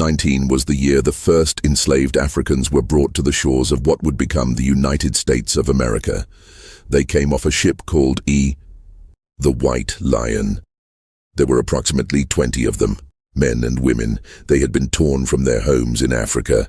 19 was the year the first enslaved Africans were brought to the shores of what would become the United States of America. They came off a ship called the White Lion. There were approximately 20 of them, men and women. They had been torn from their homes in Africa,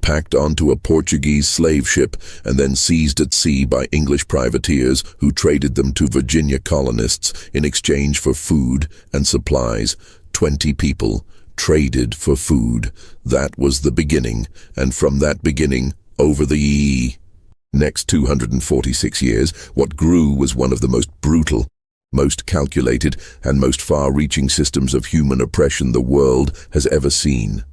packed onto a Portuguese slave ship, and then seized at sea by English privateers who traded them to Virginia colonists in exchange for food and supplies. 20 people traded for food. That was the beginning, and from that beginning, over the next 246 years, what grew was one of the most brutal, most calculated, and most far-reaching systems of human oppression the world has ever seen.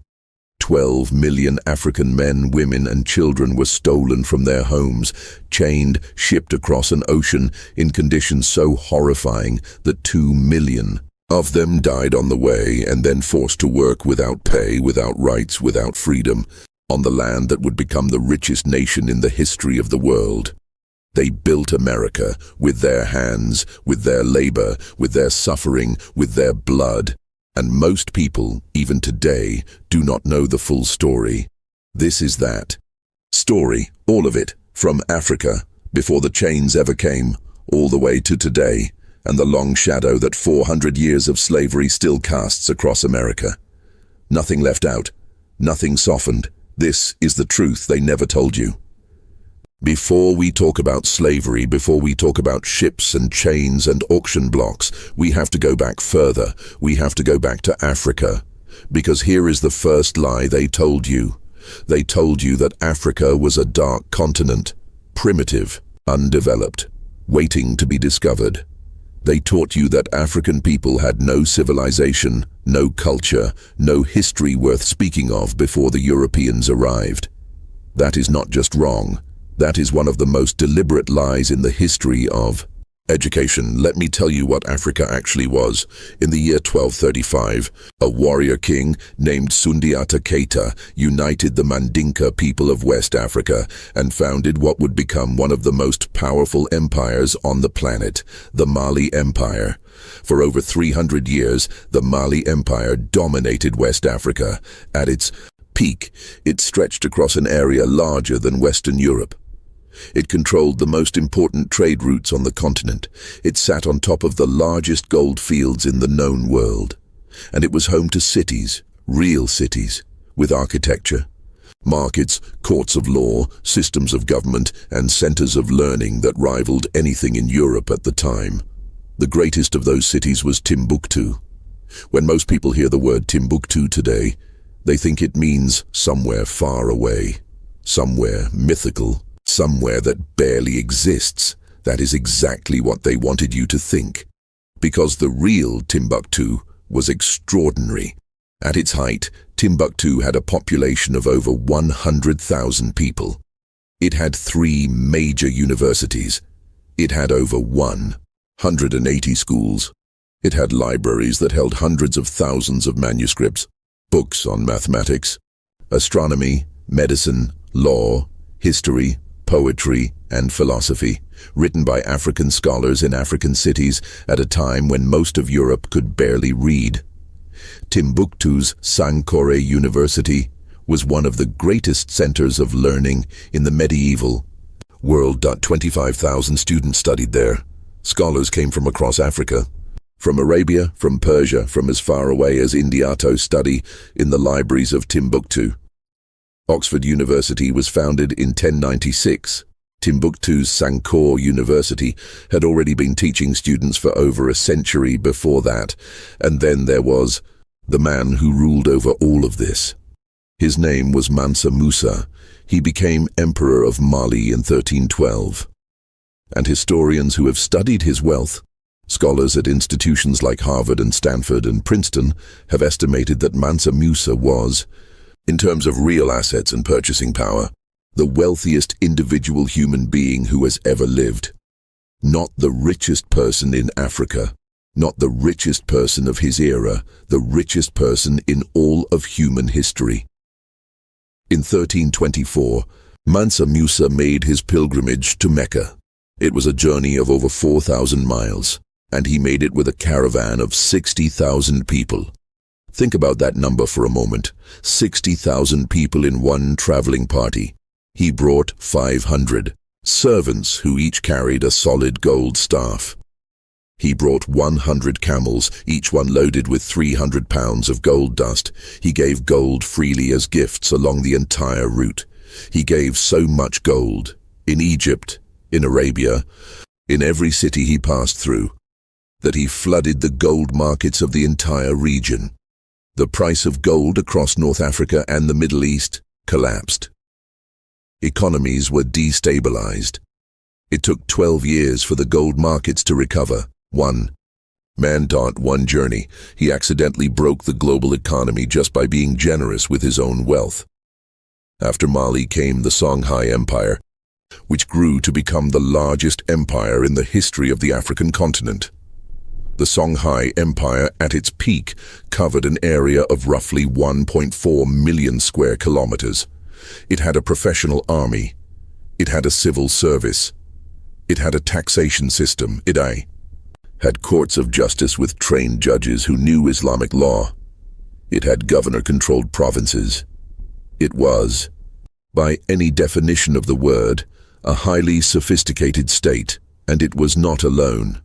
12 million African men, women, and children were stolen from their homes, chained, shipped across an ocean in conditions so horrifying that 2 million of them died on the way, and then forced to work without pay, without rights, without freedom, on the land that would become the richest nation in the history of the world. They built America with their hands, with their labor, with their suffering, with their blood. And most people, even today, do not know the full story. This is that story, all of it, from Africa, before the chains ever came, all the way to today, and the long shadow that 400 years of slavery still casts across America. Nothing left out, nothing softened. This is the truth they never told you. Before we talk about slavery, before we talk about ships and chains and auction blocks, we have to go back further. We have to go back to Africa. Because here is the first lie they told you. They told you that Africa was a dark continent, primitive, undeveloped, waiting to be discovered. They taught you that African people had no civilization, no culture, no history worth speaking of before the Europeans arrived. That is not just wrong. That is one of the most deliberate lies in the history of education. Let me tell you what Africa actually was. In the year 1235, a warrior king named Sundiata Keita united the Mandinka people of West Africa and founded what would become one of the most powerful empires on the planet, the Mali Empire. For over 300 years, the Mali Empire dominated West Africa. At its peak, it stretched across an area larger than Western Europe. It controlled the most important trade routes on the continent. It sat on top of the largest gold fields in the known world. And it was home to cities, real cities, with architecture, markets, courts of law, systems of government, and centers of learning that rivaled anything in Europe at the time. The greatest of those cities was Timbuktu. When most people hear the word Timbuktu today, they think it means somewhere far away, somewhere mythical, somewhere that barely exists. That is exactly what they wanted you to think. Because the real Timbuktu was extraordinary. At its height, Timbuktu had a population of over 100,000 people. It had 3 major universities. It had over 180 schools. It had libraries that held hundreds of thousands of manuscripts, books on mathematics, astronomy, medicine, law, history, poetry, and philosophy, written by African scholars in African cities at a time when most of Europe could barely read. Timbuktu's Sankore University was one of the greatest centers of learning in the medieval world. 25,000 students studied there. Scholars came from across Africa, from Arabia, from Persia, from as far away as India to study in the libraries of Timbuktu. Oxford University was founded in 1096. Timbuktu's Sankore University had already been teaching students for over a century before that, and then there was the man who ruled over all of this. His name was Mansa Musa. He became Emperor of Mali in 1312. And historians who have studied his wealth, scholars at institutions like Harvard and Stanford and Princeton, have estimated that Mansa Musa was, in terms of real assets and purchasing power, the wealthiest individual human being who has ever lived. Not the richest person in Africa, not the richest person of his era, the richest person in all of human history. In 1324, Mansa Musa made his pilgrimage to Mecca. It was a journey of over 4,000 miles, and he made it with a caravan of 60,000 people. Think about that number for a moment. 60,000 people in one traveling party. He brought 500 servants who each carried a solid gold staff. He brought 100 camels, each one loaded with 300 pounds of gold dust. He gave gold freely as gifts along the entire route. He gave so much gold. In Egypt, in Arabia, in every city he passed through, that he flooded the gold markets of the entire region. The price of gold across North Africa and the Middle East collapsed. Economies were destabilized. It took 12 years for the gold markets to recover. One journey. He accidentally broke the global economy just by being generous with his own wealth. After Mali came the Songhai Empire, which grew to become the largest empire in the history of the African continent. The Songhai Empire at its peak covered an area of roughly 1.4 million square kilometers. It had a professional army. It had a civil service. It had a taxation system. It had courts of justice with trained judges who knew Islamic law. It had governor-controlled provinces. It was, by any definition of the word, a highly sophisticated state, and it was not alone.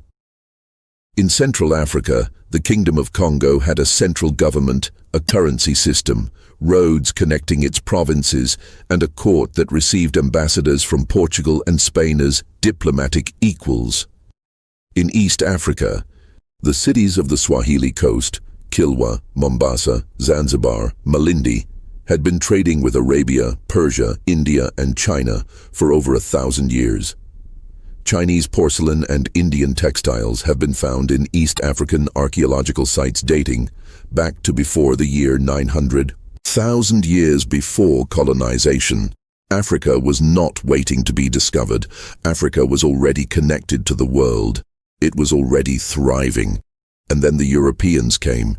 In Central Africa, the Kingdom of Congo had a central government, a currency system, roads connecting its provinces, and a court that received ambassadors from Portugal and Spain as diplomatic equals. In East Africa, the cities of the Swahili coast, Kilwa, Mombasa, Zanzibar, Malindi, had been trading with Arabia, Persia, India, and China for over 1,000 years. Chinese porcelain and Indian textiles have been found in East African archaeological sites dating back to before the year 900. 1,000 years before colonization, Africa was not waiting to be discovered. Africa was already connected to the world. It was already thriving. And then the Europeans came.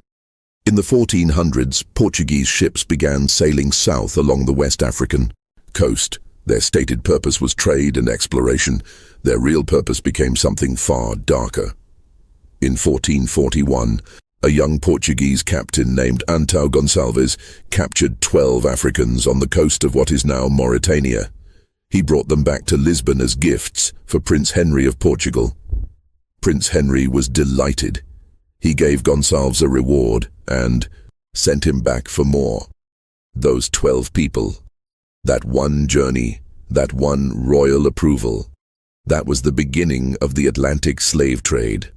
In the 1400s, Portuguese ships began sailing south along the West African coast. Their stated purpose was trade and exploration. Their real purpose became something far darker. In 1441, a young Portuguese captain named Untold captured 12 Africans on the coast of what is now Mauritania. He brought them back to Lisbon as gifts for Prince Henry of Portugal. Prince Henry was delighted. He gave Gonçalves a reward and sent him back for more. Those 12 people, that one journey, that one royal approval, that was the beginning of the Atlantic slave trade.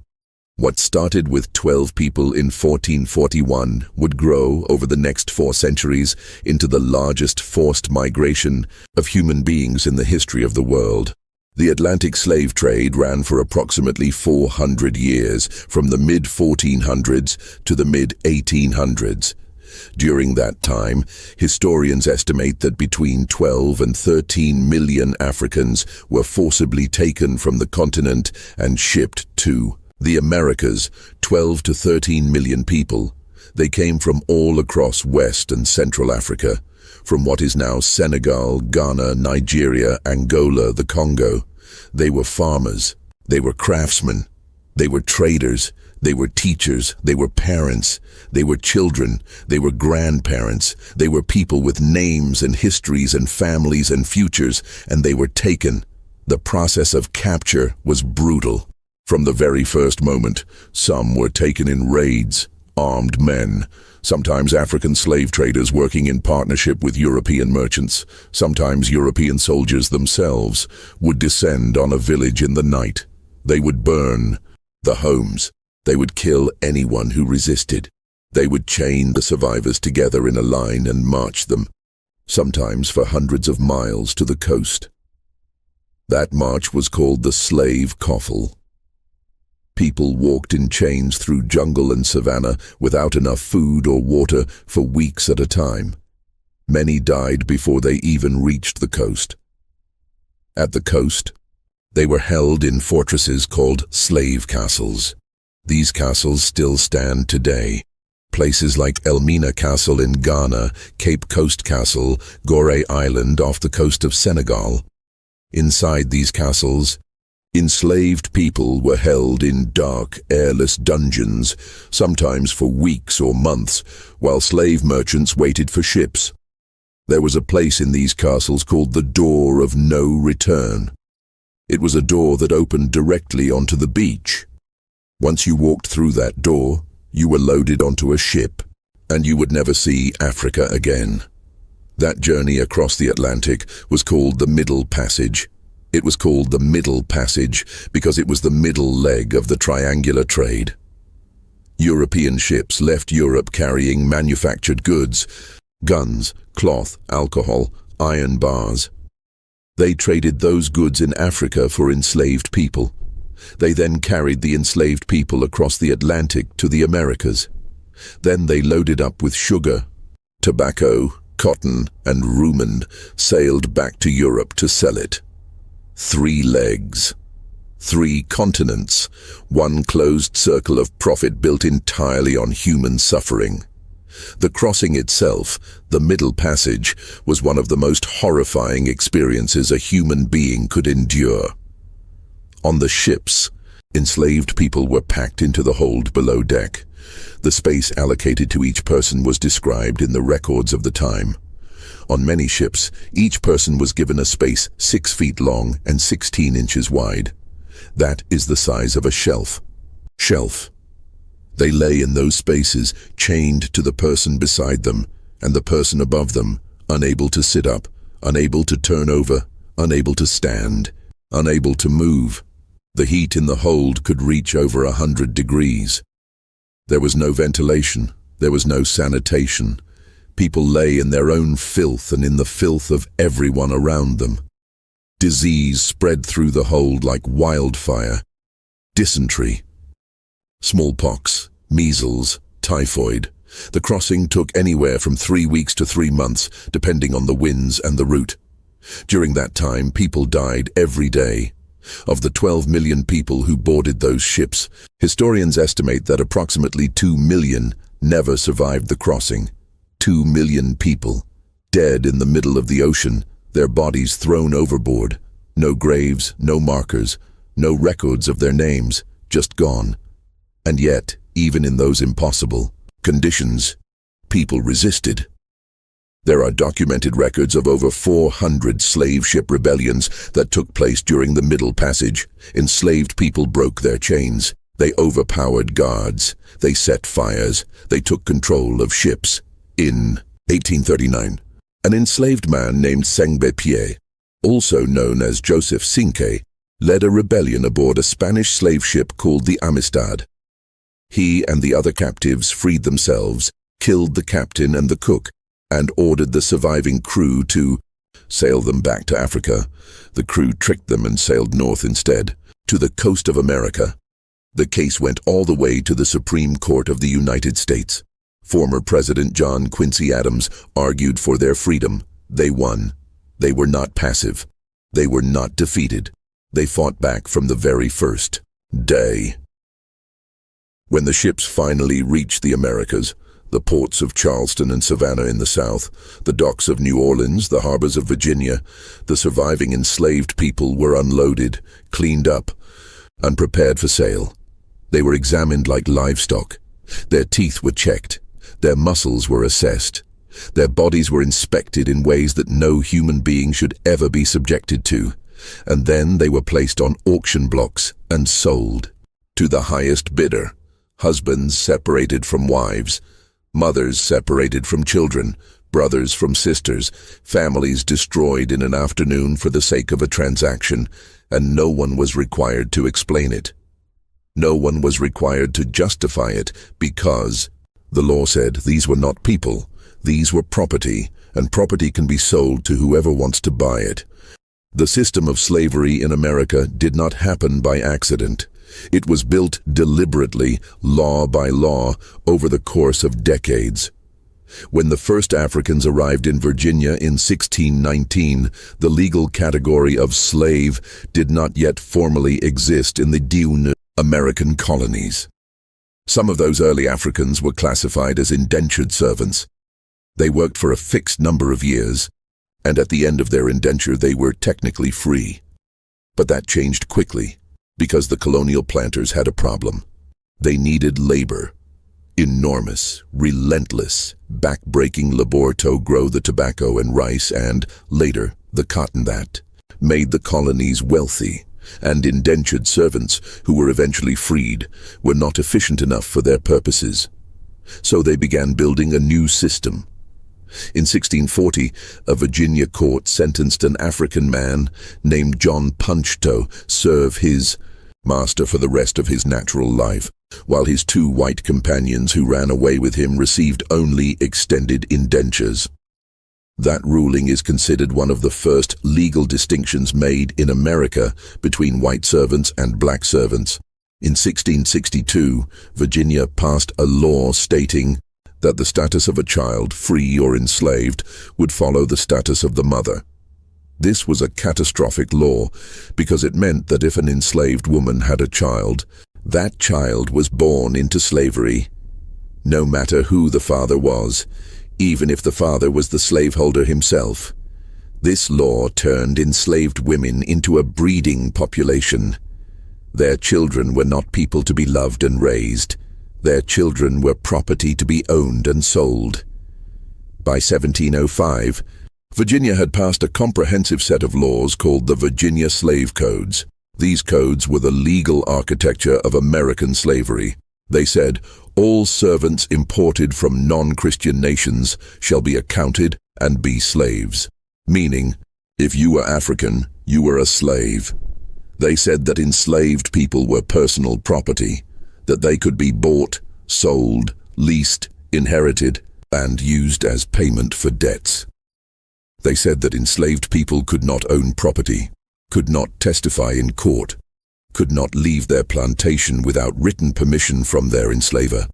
What started with 12 people in 1441 would grow over the next 4 centuries into the largest forced migration of human beings in the history of the world. The Atlantic slave trade ran for approximately 400 years, from the mid-1400s to the mid-1800s. During that time, historians estimate that between 12 and 13 million Africans were forcibly taken from the continent and shipped to the Americas. 12 to 13 million people. They came from all across West and Central Africa, from what is now Senegal, Ghana, Nigeria, Angola, the Congo. They were farmers, they were craftsmen, they were traders, they were teachers, they were parents, they were children, they were grandparents, they were people with names and histories and families and futures, and they were taken. The process of capture was brutal. From the very first moment, some were taken in raids, armed men, sometimes African slave traders working in partnership with European merchants. Sometimes European soldiers themselves would descend on a village in the night. They would burn the homes. They would kill anyone who resisted. They would chain the survivors together in a line and march them, sometimes for hundreds of miles to the coast. That march was called the slave coffle. People walked in chains through jungle and savanna without enough food or water for weeks at a time. Many died before they even reached the coast. At the coast, they were held in fortresses called slave castles. These castles still stand today. Places like Elmina Castle in Ghana, Cape Coast Castle, Gorée Island off the coast of Senegal. Inside these castles, Enslaved people were held in dark, airless dungeons, sometimes for weeks or months, while slave merchants waited for ships. There was a place in these castles called the Door of No Return. It was a door that opened directly onto the beach. Once you walked through that door, you were loaded onto a ship, and you would never see Africa again. That journey across the Atlantic was called the Middle Passage. It was called the Middle Passage because it was the middle leg of the triangular trade. European ships left Europe carrying manufactured goods, guns, cloth, alcohol, iron bars. They traded those goods in Africa for enslaved people. They then carried the enslaved people across the Atlantic to the Americas. Then they loaded up with sugar, tobacco, cotton, and rumen, sailed back to Europe to sell it. 3 legs, 3 continents, one closed circle of profit built entirely on human suffering. The crossing itself, the Middle Passage, was one of the most horrifying experiences a human being could endure. On the ships, enslaved people were packed into the hold below deck. The space allocated to each person was described in the records of the time. On many ships, each person was given a space 6 feet long and 16 inches wide. That is the size of a shelf. They lay in those spaces, chained to the person beside them, and the person above them, unable to sit up, unable to turn over, unable to stand, unable to move. The heat in the hold could reach over 100 degrees. There was no ventilation, there was no sanitation. People lay in their own filth and in the filth of everyone around them. Disease spread through the hold like wildfire. Dysentery, smallpox, measles, typhoid. The crossing took anywhere from 3 weeks to 3 months, depending on the winds and the route. During that time, people died every day. Of the 12 million people who boarded those ships, historians estimate that approximately 2 million never survived the crossing. 2 million people, dead in the middle of the ocean, their bodies thrown overboard. No graves, no markers, no records of their names, just gone. And yet, even in those impossible conditions, people resisted. There are documented records of over 400 slave ship rebellions that took place during the Middle Passage. Enslaved people broke their chains. They overpowered guards. They set fires. They took control of ships. In 1839, an enslaved man named Sengbe Pie, also known as Joseph Cinque, led a rebellion aboard a Spanish slave ship called the Amistad. He and the other captives freed themselves, killed the captain and the cook, and ordered the surviving crew to sail them back to Africa. The crew tricked them and sailed north instead, to the coast of America. The case went all the way to the Supreme Court of the United States. Former President John Quincy Adams argued for their freedom. They won. They were not passive. They were not defeated. They fought back from the very first day. When the ships finally reached the Americas, the ports of Charleston and Savannah in the south, the docks of New Orleans, the harbors of Virginia, the surviving enslaved people were unloaded, cleaned up, and prepared for sale. They were examined like livestock. Their teeth were checked. Their muscles were assessed. Their bodies were inspected in ways that no human being should ever be subjected to. And then they were placed on auction blocks and sold to the highest bidder. Husbands separated from wives, mothers separated from children, brothers from sisters, families destroyed in an afternoon for the sake of a transaction, and no one was required to explain it. No one was required to justify it because the law said these were not people, these were property, and property can be sold to whoever wants to buy it. The system of slavery in America did not happen by accident. It was built deliberately, law by law, over the course of decades. When the first Africans arrived in Virginia in 1619, the legal category of slave did not yet formally exist in the New American colonies. Some of those early Africans were classified as indentured servants. They worked for a fixed number of years, and at the end of their indenture they were technically free. But that changed quickly. Because the colonial planters had a problem. They needed labor. Enormous, relentless, back-breaking labor to grow the tobacco and rice and, later, the cotton that made the colonies wealthy, and indentured servants, who were eventually freed, were not efficient enough for their purposes. So they began building a new system. In 1640, a Virginia court sentenced an African man named John Punch to serve his master for the rest of his natural life, while his two white companions who ran away with him received only extended indentures. That ruling is considered one of the first legal distinctions made in America between white servants and black servants. In 1662, Virginia passed a law stating that the status of a child, free or enslaved, would follow the status of the mother. This was a catastrophic law because it meant that if an enslaved woman had a child, that child was born into slavery, no matter who the father was, even if the father was the slaveholder himself. This law turned enslaved women into a breeding population. Their children were not people to be loved and raised. Their children were property to be owned and sold. By 1705, Virginia had passed a comprehensive set of laws called the Virginia Slave Codes. These codes were the legal architecture of American slavery. They said, all servants imported from non-Christian nations shall be accounted and be slaves. Meaning, if you were African, you were a slave. They said that enslaved people were personal property, that they could be bought, sold, leased, inherited, and used as payment for debts. They said that enslaved people could not own property, could not testify in court, could not leave their plantation without written permission from their enslaver,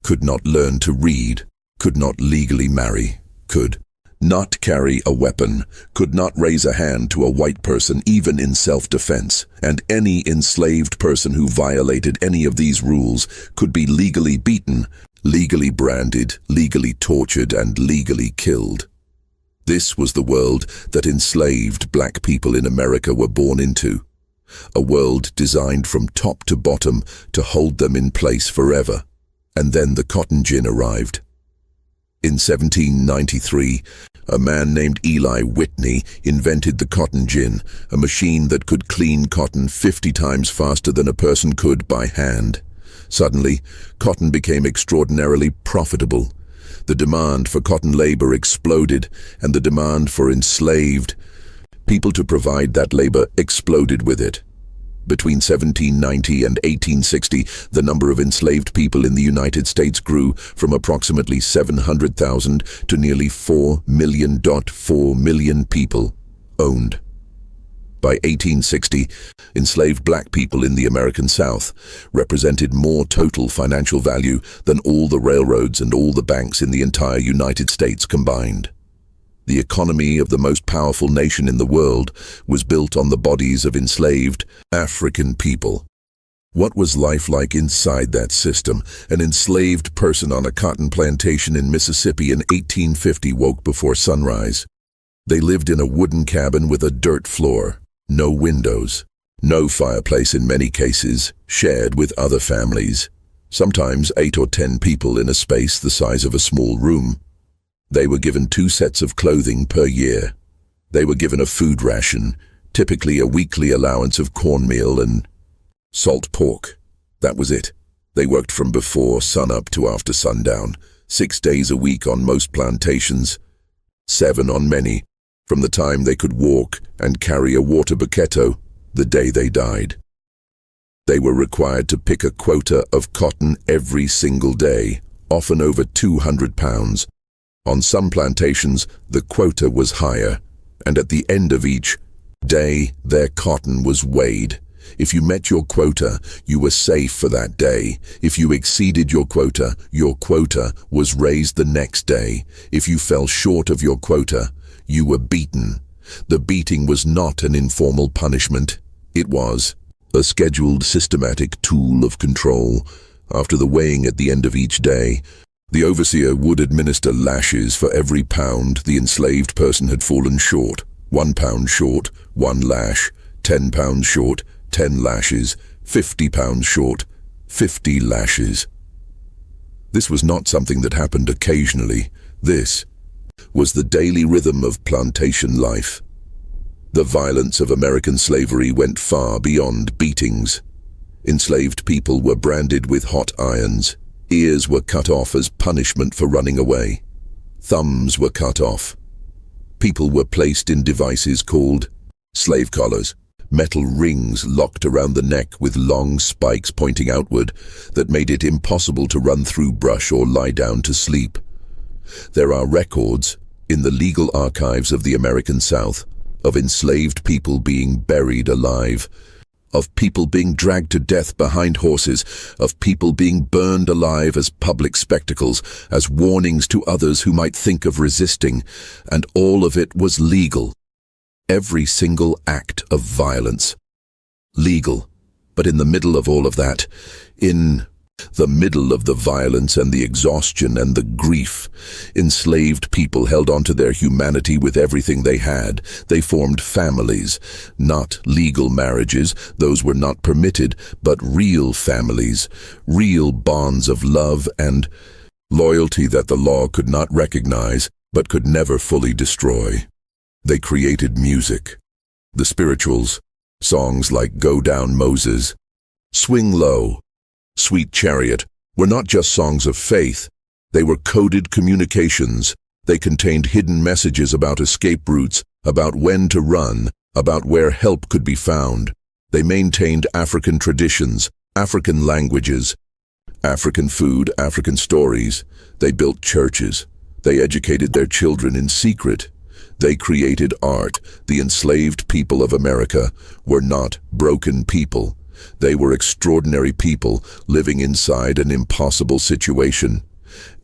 could not learn to read, could not legally marry, could not carry a weapon, could not raise a hand to a white person even in self-defense, and any enslaved person who violated any of these rules could be legally beaten, legally branded, legally tortured, and legally killed. This was the world that enslaved black people in America were born into. A world designed from top to bottom to hold them in place forever. And then the cotton gin arrived. In 1793, a man named Eli Whitney invented the cotton gin, a machine that could clean cotton 50 times faster than a person could by hand. Suddenly, cotton became extraordinarily profitable. The demand for cotton labor exploded, and the demand for enslaved people to provide that labor exploded with it. Between 1790 and 1860, the number of enslaved people in the United States grew from approximately 700,000 to nearly 4 million. 4 million people owned. By 1860, enslaved black people in the American South represented more total financial value than all the railroads and all the banks in the entire United States combined. The economy of the most powerful nation in the world was built on the bodies of enslaved African people. What was life like inside that system? An enslaved person on a cotton plantation in Mississippi in 1850 woke before sunrise. They lived in a wooden cabin with a dirt floor, no windows, no fireplace in many cases, shared with other families, sometimes 8 or 10 people in a space the size of a small room. They were given 2 sets of clothing per year. They were given a food ration, typically a weekly allowance of cornmeal and salt pork. That was it. They worked from before sunup to after sundown, 6 days a week on most plantations, 7 on many, from the time they could walk and carry a water bucketto, the day they died. They were required to pick a quota of cotton every single day, often over 200 pounds. On some plantations, the quota was higher, and at the end of each day, their cotton was weighed. If you met your quota, you were safe for that day. If you exceeded your quota was raised the next day. If you fell short of your quota, you were beaten. The beating was not an informal punishment. It was a scheduled, systematic tool of control. After the weighing at the end of each day, the overseer would administer lashes for every pound the enslaved person had fallen short. 1 pound short, 1 lash, 10 pounds short, 10 lashes, 50 pounds short, 50 lashes. This was not something that happened occasionally. This was the daily rhythm of plantation life. The violence of American slavery went far beyond beatings. Enslaved people were branded with hot irons. Ears were cut off as punishment for running away. Thumbs were cut off. People were placed in devices called slave collars, metal rings locked around the neck with long spikes pointing outward that made it impossible to run through brush or lie down to sleep. There are records in the legal archives of the American South of enslaved people being buried alive, of people being dragged to death behind horses, of people being burned alive as public spectacles, as warnings to others who might think of resisting, and all of it was legal. Every single act of violence. Legal. But in the middle of all of that, in the middle of the violence and the exhaustion and the grief, enslaved people held on to their humanity with everything they had. They formed families, not legal marriages, those were not permitted, but real families, real bonds of love and loyalty that the law could not recognize, but could never fully destroy. They created music, the spirituals, songs like Go Down Moses, Swing Low, Sweet Chariot, were not just songs of faith. They were coded communications. They contained hidden messages about escape routes, about when to run, about where help could be found. They maintained African traditions, African languages, African food, African stories. They built churches. They educated their children in secret. They created art. The enslaved people of America were not broken people. They were extraordinary people living inside an impossible situation.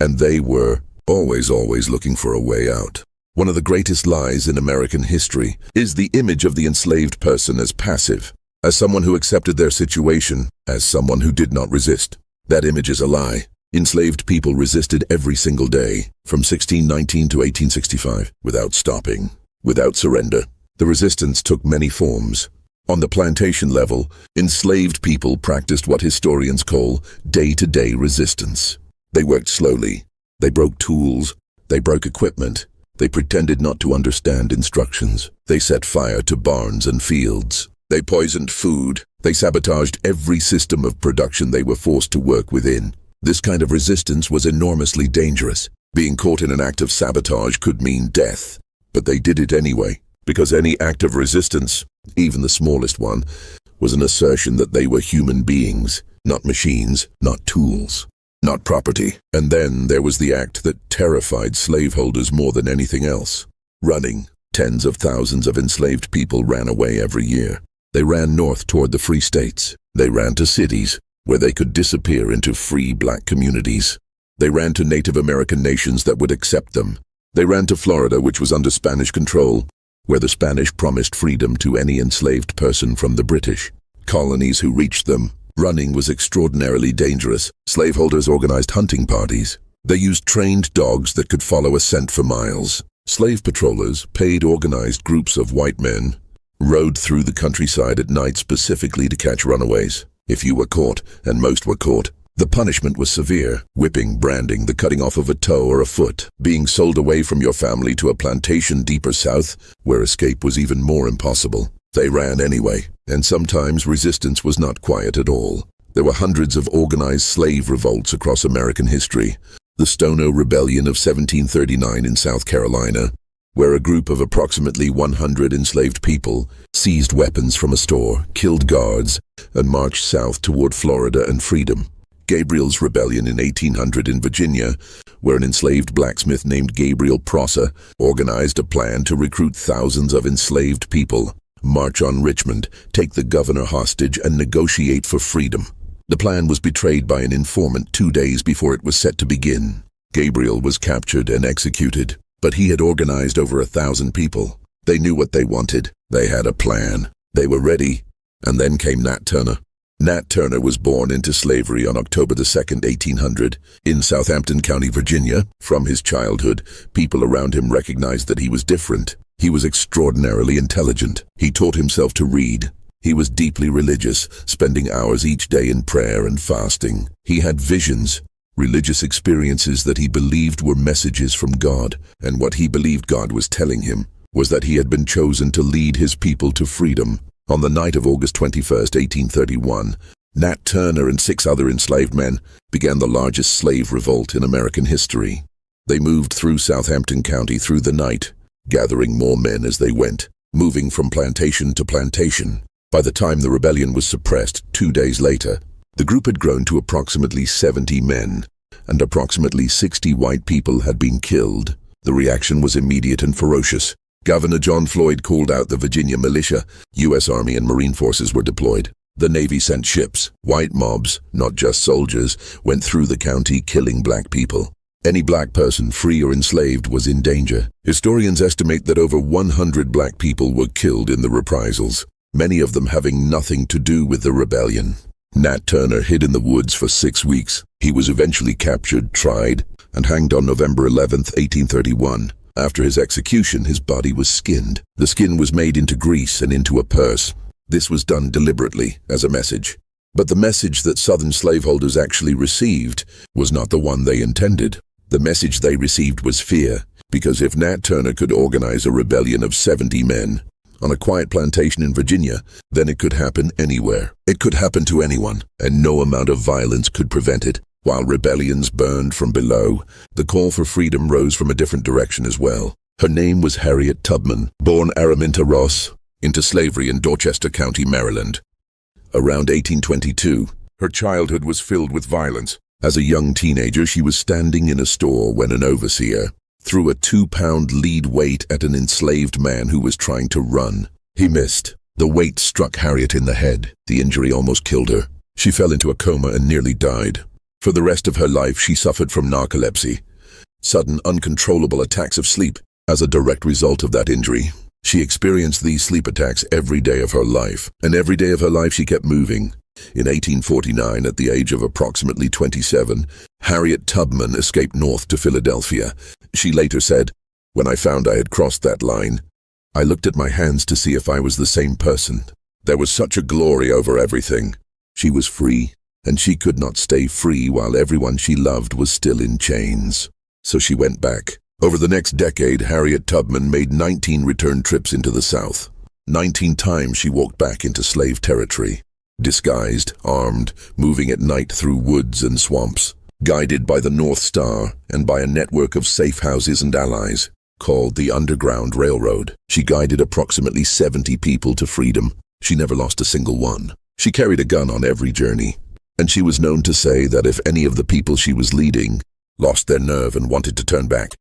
And they were always looking for a way out. One of the greatest lies in American history is the image of the enslaved person as passive, as someone who accepted their situation, as someone who did not resist. That image is a lie. Enslaved people resisted every single day, from 1619 to 1865, without stopping, without surrender. The resistance took many forms. On the plantation level, enslaved people practiced what historians call day-to-day resistance. They worked slowly. They broke tools. They broke equipment. They pretended not to understand instructions. They set fire to barns and fields. They poisoned food. They sabotaged every system of production they were forced to work within. This kind of resistance was enormously dangerous. Being caught in an act of sabotage could mean death. But they did it anyway, because any act of resistance, even the smallest one, was an assertion that they were human beings, not machines, not tools, not property. And then there was the act that terrified slaveholders more than anything else: running. Tens of thousands of enslaved people ran away every year. They ran north toward the free states. They ran to cities where they could disappear into free black communities. They ran to Native American nations that would accept them. They ran to Florida, which was under Spanish control, where the Spanish promised freedom to any enslaved person from the British. Colonies who reached them. Running was extraordinarily dangerous. Slaveholders organized hunting parties. They used trained dogs that could follow a scent for miles. Slave patrollers, paid organized groups of white men, rode through the countryside at night specifically to catch runaways. If you were caught, and most were caught, the punishment was severe: whipping, branding, the cutting off of a toe or a foot, being sold away from your family to a plantation deeper south, where escape was even more impossible. They ran anyway, and sometimes resistance was not quiet at all. There were hundreds of organized slave revolts across American history. The Stono Rebellion of 1739 in South Carolina, where a group of approximately 100 enslaved people seized weapons from a store, killed guards, and marched south toward Florida and freedom. Gabriel's Rebellion in 1800 in Virginia, where an enslaved blacksmith named Gabriel Prosser organized a plan to recruit thousands of enslaved people, march on Richmond, take the governor hostage, and negotiate for freedom. The plan was betrayed by an informant 2 days before it was set to begin. Gabriel was captured and executed, but he had organized over 1,000 people. They knew what they wanted. They had a plan. They were ready. And then came Nat Turner. Nat Turner was born into slavery on October 2nd, 1800, in Southampton County, Virginia. From his childhood, people around him recognized that he was different. He was extraordinarily intelligent. He taught himself to read. He was deeply religious, spending hours each day in prayer and fasting. He had visions, religious experiences that he believed were messages from God, and what he believed God was telling him was that he had been chosen to lead his people to freedom. On the night of August 21st, 1831, Nat Turner and 6 other enslaved men began the largest slave revolt in American history. They moved through Southampton County through the night, gathering more men as they went, moving from plantation to plantation. By the time the rebellion was suppressed 2 days later, the group had grown to approximately 70 men, and approximately 60 white people had been killed. The reaction was immediate and ferocious. Governor John Floyd called out the Virginia militia. U.S. Army and Marine forces were deployed. The Navy sent ships. White mobs, not just soldiers, went through the county killing black people. Any black person, free or enslaved, was in danger. Historians estimate that over 100 black people were killed in the reprisals, many of them having nothing to do with the rebellion. Nat Turner hid in the woods for 6 weeks. He was eventually captured, tried, and hanged on November 11, 1831. After his execution, his body was skinned. The skin was made into grease and into a purse. This was done deliberately, as a message. But the message that Southern slaveholders actually received was not the one they intended. The message they received was fear, because if Nat Turner could organize a rebellion of 70 men on a quiet plantation in Virginia, then it could happen anywhere. It could happen to anyone, and no amount of violence could prevent it. While rebellions burned from below, the call for freedom rose from a different direction as well. Her name was Harriet Tubman, born Araminta Ross, into slavery in Dorchester County, Maryland. Around 1822, her childhood was filled with violence. As a young teenager, she was standing in a store when an overseer threw a 2-pound lead weight at an enslaved man who was trying to run. He missed. The weight struck Harriet in the head. The injury almost killed her. She fell into a coma and nearly died. For the rest of her life, she suffered from narcolepsy, sudden uncontrollable attacks of sleep. As a direct result of that injury, she experienced these sleep attacks every day of her life, and every day of her life she kept moving. In 1849, at the age of approximately 27, Harriet Tubman escaped north to Philadelphia. She later said, "When I found I had crossed that line, I looked at my hands to see if I was the same person. There was such a glory over everything. She was free, and she could not stay free while everyone she loved was still in chains. So she went back." Over the next decade, Harriet Tubman made 19 return trips into the South. 19 times she walked back into slave territory. Disguised, armed, moving at night through woods and swamps, guided by the North Star and by a network of safe houses and allies, called the Underground Railroad. She guided approximately 70 people to freedom. She never lost a single one. She carried a gun on every journey, and she was known to say that if any of the people she was leading lost their nerve and wanted to turn back,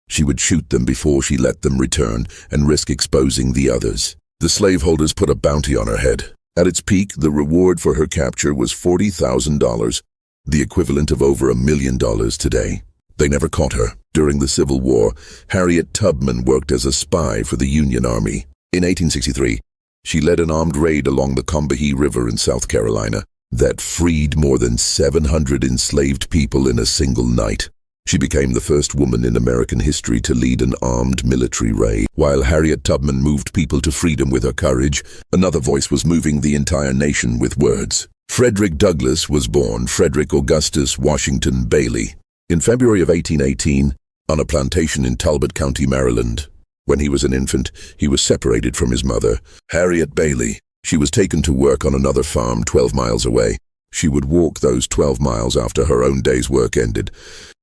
she would shoot them before she let them return and risk exposing the others. The slaveholders put a bounty on her head. At its peak, the reward for her capture was $40,000, the equivalent of over $1 million today. They never caught her. During the Civil War, Harriet Tubman worked as a spy for the Union Army. In 1863, she led an armed raid along the Combahee River in South Carolina that freed more than 700 enslaved people in a single night. She became the first woman in American history to lead an armed military raid. While Harriet Tubman moved people to freedom with her courage, another voice was moving the entire nation with words. Frederick Douglass was born Frederick Augustus Washington Bailey in February of 1818 on a plantation in Talbot County, Maryland. When he was an infant, he was separated from his mother, Harriet Bailey. She was taken to work on another farm 12 miles away. She would walk those 12 miles after her own day's work ended,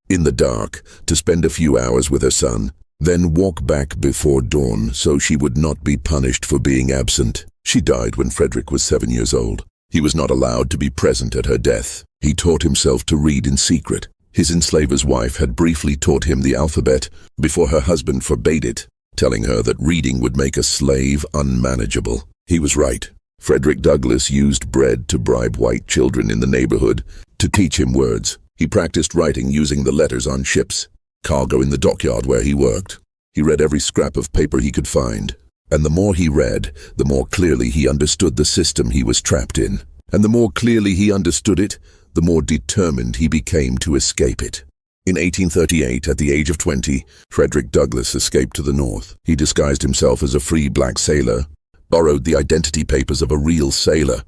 in the dark, to spend a few hours with her son, then walk back before dawn so she would not be punished for being absent. She died when Frederick was 7 years old. He was not allowed to be present at her death. He taught himself to read in secret. His enslaver's wife had briefly taught him the alphabet before her husband forbade it, telling her that reading would make a slave unmanageable. He was right. Frederick Douglass used bread to bribe white children in the neighborhood to teach him words. He practiced writing using the letters on ships, cargo in the dockyard where he worked. He read every scrap of paper he could find. And the more he read, the more clearly he understood the system he was trapped in. And the more clearly he understood it, the more determined he became to escape it. In 1838, at the age of 20, Frederick Douglass escaped to the north. He disguised himself as a free black sailor, borrowed the identity papers of a real sailor,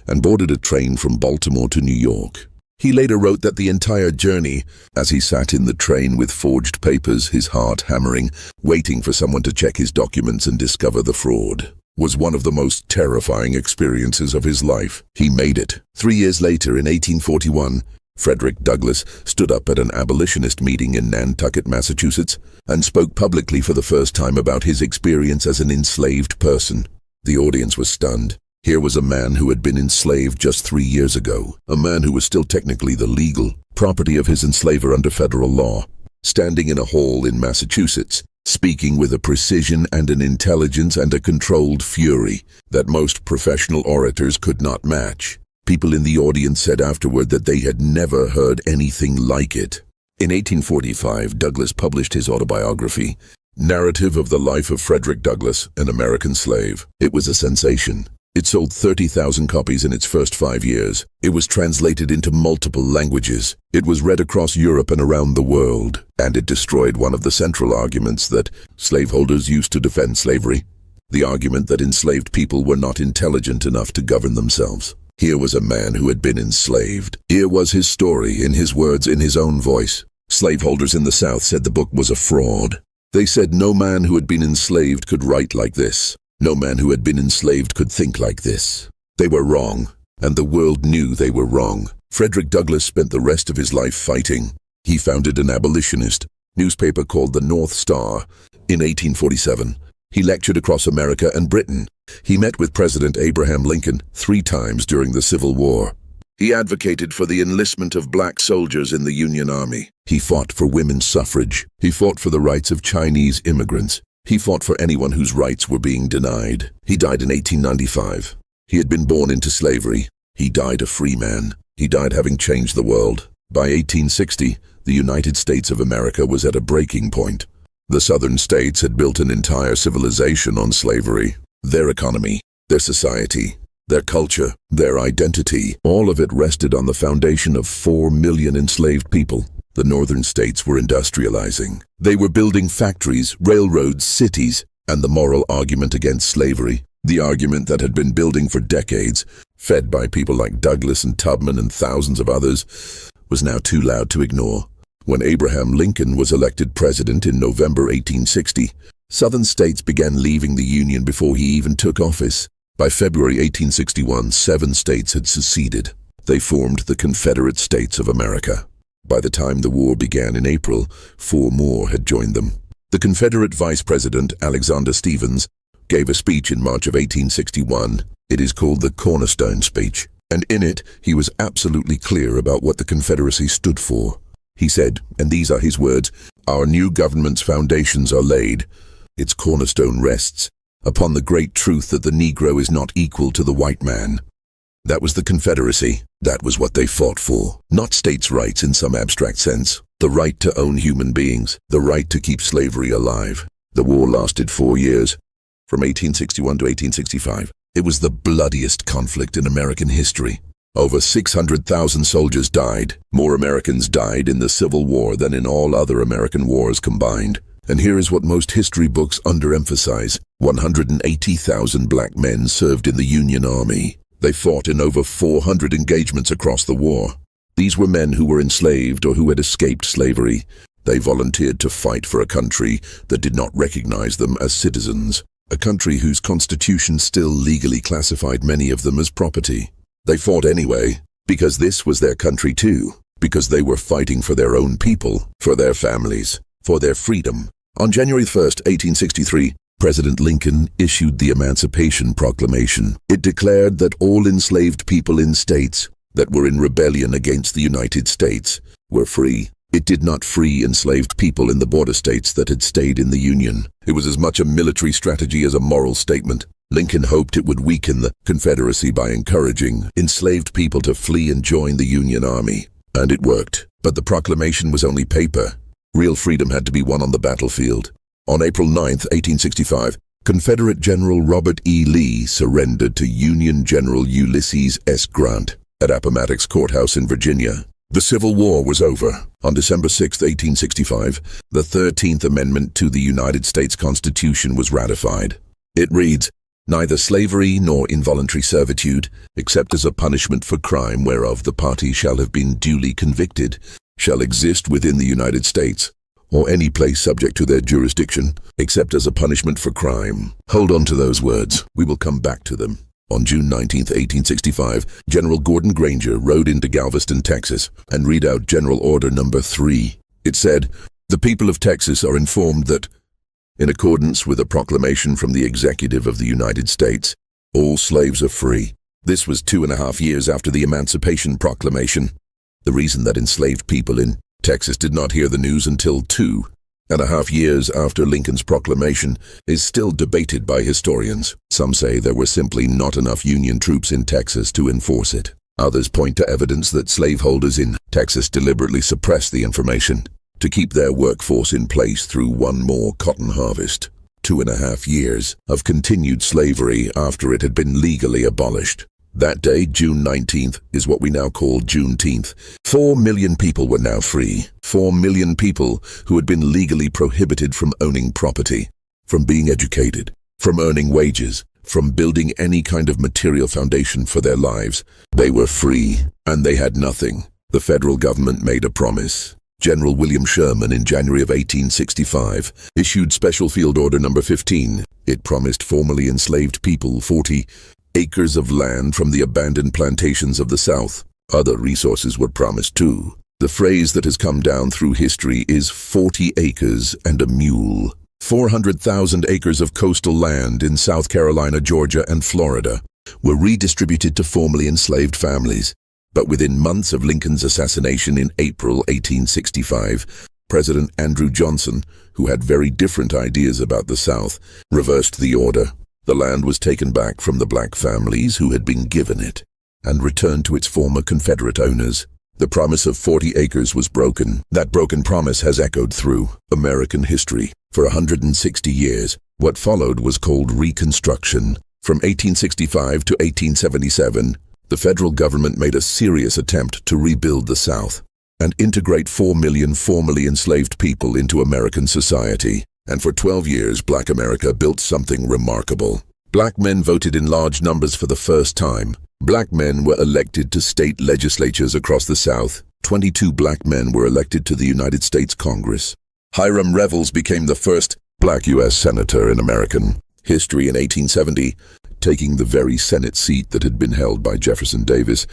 and boarded a train from Baltimore to New York. He later wrote that the entire journey, as he sat in the train with forged papers, his heart hammering, waiting for someone to check his documents and discover the fraud, was one of the most terrifying experiences of his life. He made it. 3 years later, in 1841, Frederick Douglass stood up at an abolitionist meeting in Nantucket, Massachusetts, and spoke publicly for the first time about his experience as an enslaved person. The audience was stunned. Here was a man who had been enslaved just 3 years ago, a man who was still technically the legal property of his enslaver under federal law, standing in a hall in Massachusetts, speaking with a precision and an intelligence and a controlled fury that most professional orators could not match. People in the audience said afterward that they had never heard anything like it. In 1845, Douglass published his autobiography, Narrative of the Life of Frederick Douglass, an American Slave. It was a sensation. It sold 30,000 copies in its first 5 years. It was translated into multiple languages. It was read across Europe and around the world, and it destroyed one of the central arguments that slaveholders used to defend slavery, the argument that enslaved people were not intelligent enough to govern themselves. Here was a man who had been enslaved. Here was his story, in his words, in his own voice. Slaveholders in the South said the book was a fraud. They said no man who had been enslaved could write like this. No man who had been enslaved could think like this. They were wrong, and the world knew they were wrong. Frederick Douglass spent the rest of his life fighting. He founded an abolitionist newspaper called the North Star in 1847. He lectured across America and Britain. He met with President Abraham Lincoln 3 times during the Civil War. He advocated for the enlistment of black soldiers in the Union Army. He fought for women's suffrage. He fought for the rights of Chinese immigrants. He fought for anyone whose rights were being denied. He died in 1895. He had been born into slavery. He died a free man. He died having changed the world. By 1860, the United States of America was at a breaking point. The southern states had built an entire civilization on slavery. Their economy, their society, their culture, their identity, all of it rested on the foundation of 4 million enslaved people. The northern states were industrializing. They were building factories, railroads, cities, and the moral argument against slavery, the argument that had been building for decades, fed by people like Douglass and Tubman and thousands of others, was now too loud to ignore. When Abraham Lincoln was elected president in November 1860, southern states began leaving the Union before he even took office. By February 1861, 7 states had seceded. They formed the Confederate States of America. By the time the war began in April, 4 more had joined them. The Confederate Vice President, Alexander Stephens, gave a speech in March of 1861. It is called the Cornerstone Speech, and in it he was absolutely clear about what the Confederacy stood for. He said, and these are his words, "Our new government's foundations are laid. Its cornerstone rests upon the great truth that the Negro is not equal to the white man." That was the Confederacy. That was what they fought for. Not states' rights in some abstract sense. The right to own human beings. The right to keep slavery alive. The war lasted 4 years, from 1861 to 1865. It was the bloodiest conflict in American history. Over 600,000 soldiers died. More Americans died in the Civil War than in all other American wars combined. And here is what most history books underemphasize. 180,000 black men served in the Union Army. They fought in over 400 engagements across the war. These were men who were enslaved or who had escaped slavery. They volunteered to fight for a country that did not recognize them as citizens, a country whose constitution still legally classified many of them as property. They fought anyway, because this was their country too, because they were fighting for their own people, for their families, for their freedom. On January 1st, 1863, President Lincoln issued the Emancipation Proclamation. It declared that all enslaved people in states that were in rebellion against the United States were free. It did not free enslaved people in the border states that had stayed in the Union. It was as much a military strategy as a moral statement. Lincoln hoped it would weaken the Confederacy by encouraging enslaved people to flee and join the Union Army. And it worked. But the proclamation was only paper. Real freedom had to be won on the battlefield. On April 9, 1865, Confederate General Robert E. Lee surrendered to Union General Ulysses S. Grant at Appomattox Courthouse in Virginia. The Civil War was over. On December 6, 1865, the 13th Amendment to the United States Constitution was ratified. It reads, neither slavery nor involuntary servitude, except as a punishment for crime whereof the party shall have been duly convicted, shall exist within the United States, or any place subject to their jurisdiction, except as a punishment for crime. Hold on to those words. We will come back to them. On June 19, 1865, General Gordon Granger rode into Galveston, Texas, and read out General Order Number 3. It said, "The people of Texas are informed that, in accordance with a proclamation from the Executive of the United States, all slaves are free." This was 2.5 years after the Emancipation Proclamation. The reason that enslaved people in Texas did not hear the news until 2.5 years after Lincoln's proclamation is still debated by historians. Some say there were simply not enough Union troops in Texas to enforce it. Others point to evidence that slaveholders in Texas deliberately suppressed the information to keep their workforce in place through one more cotton harvest. 2.5 years of continued slavery after it had been legally abolished. That day, June 19th, is what we now call Juneteenth. 4 million people were now free. 4 million people who had been legally prohibited from owning property, from being educated, from earning wages, from building any kind of material foundation for their lives. They were free, and they had nothing. The federal government made a promise. General William Sherman, in January of 1865, issued Special Field Order Number 15. It promised formerly enslaved people 40 acres of land from the abandoned plantations of the South. Other resources were promised too. The phrase that has come down through history is 40 acres and a mule. 400,000 acres of coastal land in South Carolina, Georgia, and Florida were redistributed to formerly enslaved families. But within months of Lincoln's assassination in April 1865, President Andrew Johnson, who had very different ideas about the South, reversed the order. The land was taken back from the black families who had been given it and returned to its former Confederate owners. The promise of 40 acres was broken. That broken promise has echoed through American history for 160 years. What followed was called Reconstruction. From 1865 to 1877, the federal government made a serious attempt to rebuild the South and integrate 4 million formerly enslaved people into American society. And for 12 years, Black America built something remarkable. Black men voted in large numbers for the first time. Black men were elected to state legislatures across the South. 22 black men were elected to the United States Congress. Hiram Revels became the first black U.S. senator in American history in 1870, taking the very Senate seat that had been held by Jefferson Davis,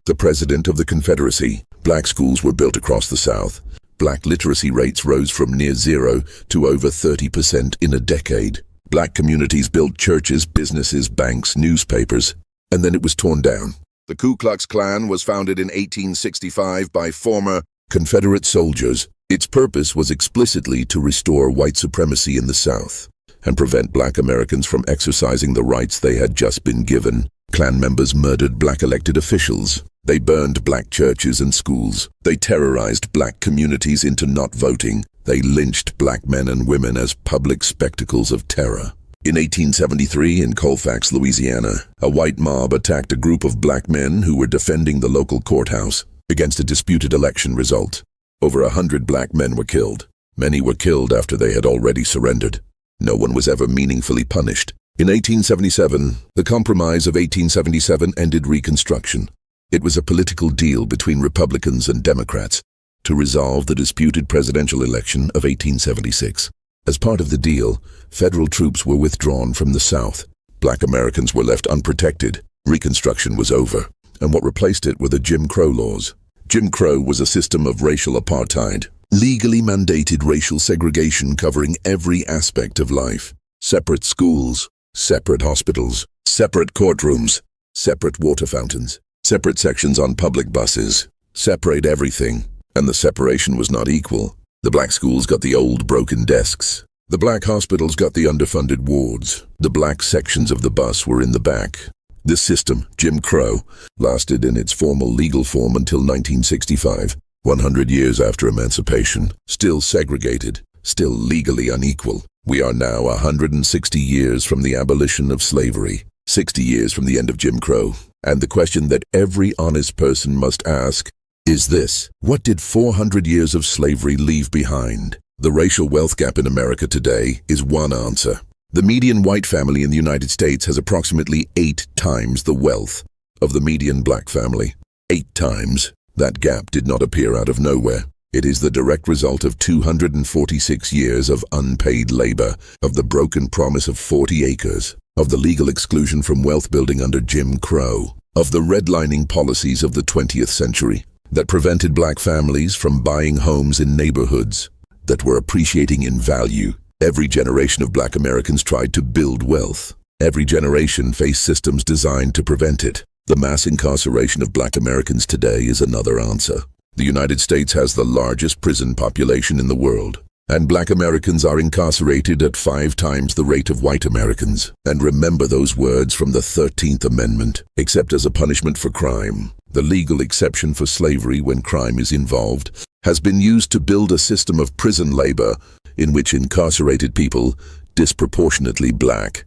the president of the Confederacy. Black schools were built across the South. Black literacy rates rose from near zero to over 30% in a decade. Black communities built churches, businesses, banks, newspapers, and then it was torn down. The Ku Klux Klan was founded in 1865 by former Confederate soldiers. Its purpose was explicitly to restore white supremacy in the South and prevent black Americans from exercising the rights they had just been given. Klan members murdered black elected officials. They burned black churches and schools. They terrorized black communities into not voting. They lynched black men and women as public spectacles of terror. In 1873, in Colfax, Louisiana, a white mob attacked a group of black men who were defending the local courthouse against a disputed election result. Over 100 black men were killed. Many were killed after they had already surrendered. No one was ever meaningfully punished. In 1877, the Compromise of 1877 ended Reconstruction. It was a political deal between Republicans and Democrats to resolve the disputed presidential election of 1876. As part of the deal, federal troops were withdrawn from the South. Black Americans were left unprotected. Reconstruction was over, and what replaced it were the Jim Crow laws. Jim Crow was a system of racial apartheid, legally mandated racial segregation covering every aspect of life. Separate schools, separate hospitals, separate courtrooms, separate water fountains, separate sections on public buses, separate everything. And the separation was not equal. The black schools got the old broken desks. The black hospitals got the underfunded wards. The black sections of the bus were in the back. This system, Jim Crow, lasted in its formal legal form until 1965, 100 years after emancipation. Still segregated, still legally unequal. We are now 160 years from the abolition of slavery, 60 years from the end of Jim Crow. And the question that every honest person must ask is this: what did 400 years of slavery leave behind? The racial wealth gap in America today is one answer. The median white family in the United States has approximately 8 times the wealth of the median black family. 8 times. That gap did not appear out of nowhere. It is the direct result of 246 years of unpaid labor, of the broken promise of 40 acres, of the legal exclusion from wealth building under Jim Crow, of the redlining policies of the 20th century that prevented black families from buying homes in neighborhoods that were appreciating in value. Every generation of black Americans tried to build wealth. Every generation faced systems designed to prevent it. The mass incarceration of black Americans today is another answer. The United States has the largest prison population in the world, and black Americans are incarcerated at 5 times the rate of white Americans. And remember those words from the 13th Amendment: except as a punishment for crime. The legal exception for slavery when crime is involved has been used to build a system of prison labor in which incarcerated people, disproportionately black,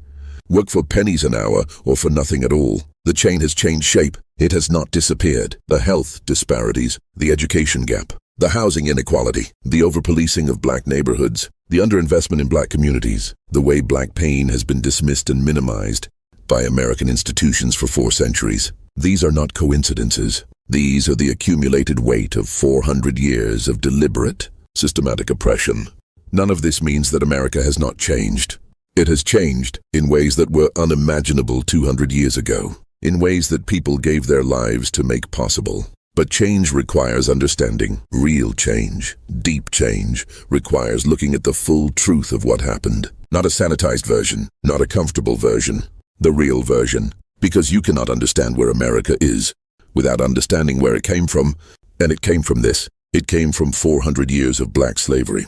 work for pennies an hour or for nothing at all. The chain has changed shape. It has not disappeared. The health disparities, the education gap, the housing inequality, the over-policing of black neighborhoods, the underinvestment in black communities, the way black pain has been dismissed and minimized by American institutions for 4 centuries. These are not coincidences. These are the accumulated weight of 400 years of deliberate, systematic oppression. None of this means that America has not changed. It has changed in ways that were unimaginable 200 years ago, in ways that people gave their lives to make possible. But change requires understanding. Real change, deep change, requires looking at the full truth of what happened. Not a sanitized version, not a comfortable version, the real version. Because you cannot understand where America is without understanding where it came from. And it came from this. It came from 400 years of black slavery.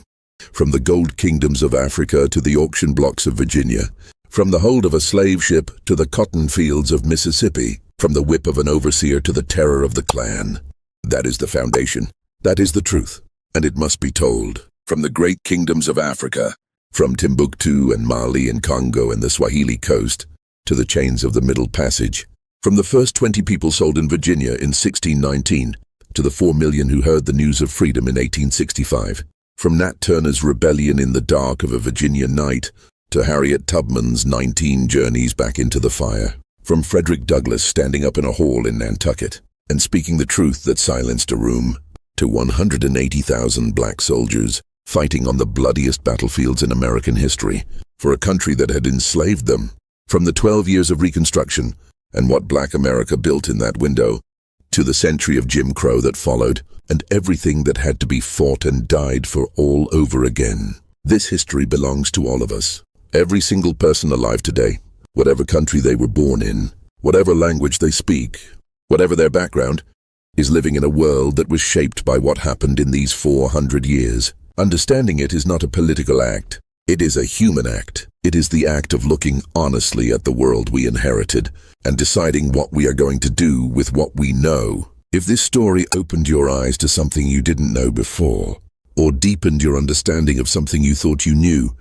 From the gold kingdoms of Africa to the auction blocks of Virginia. From the hold of a slave ship to the cotton fields of Mississippi. From the whip of an overseer to the terror of the Klan. That is the foundation. That is the truth. And it must be told. From the great kingdoms of Africa. From Timbuktu and Mali and Congo and the Swahili coast. To the chains of the Middle Passage. From the first 20 people sold in Virginia in 1619. To the 4 million who heard the news of freedom in 1865. From Nat Turner's rebellion in the dark of a Virginia night to Harriet Tubman's 19 journeys back into the fire. From Frederick Douglass standing up in a hall in Nantucket and speaking the truth that silenced a room, to 180,000 black soldiers fighting on the bloodiest battlefields in American history for a country that had enslaved them. From the 12 years of Reconstruction and what black America built in that window, to the century of Jim Crow that followed, and everything that had to be fought and died for all over again. This history belongs to all of us. Every single person alive today, whatever country they were born in, whatever language they speak, whatever their background, is living in a world that was shaped by what happened in these 400 years. Understanding it is not a political act. It is a human act. It is the act of looking honestly at the world we inherited and deciding what we are going to do with what we know. If this story opened your eyes to something you didn't know before, or deepened your understanding of something you thought you knew,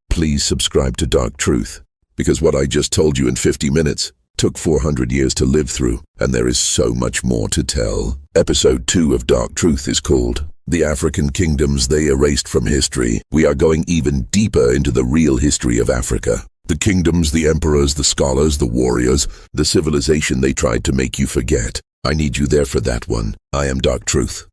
please subscribe to Dark Truth, because what I just told you in 50 minutes took 400 years to live through, and there is so much more to tell. Episode 2 of Dark Truth is called The African Kingdoms They Erased from History. We are going even deeper into the real history of Africa. The kingdoms, the emperors, the scholars, the warriors, the civilization they tried to make you forget. I need you there for that one. I am Dark Truth.